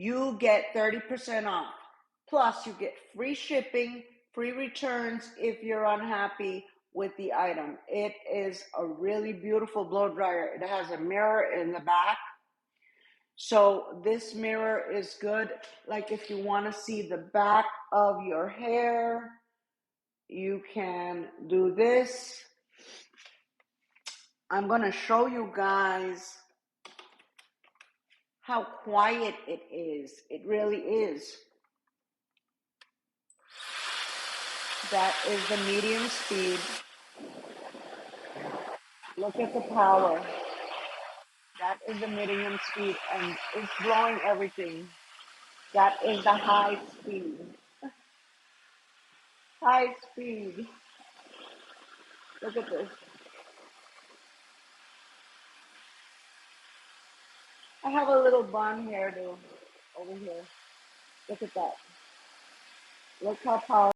you get 30% off. Plus, you get free shipping, free returns if you're unhappy with the item. It is a really beautiful blow dryer. It has a mirror in the back. So this mirror is good. Like if you want to see the back of your hair, you can do this. I'm going to show you guys how quiet it is. It really is. That is the medium speed. Look at the power. That is the medium speed, and it's blowing everything. That is the high speed. High speed. Look at this. I have a little bun hairdo over here. Look at that. Look how powerful.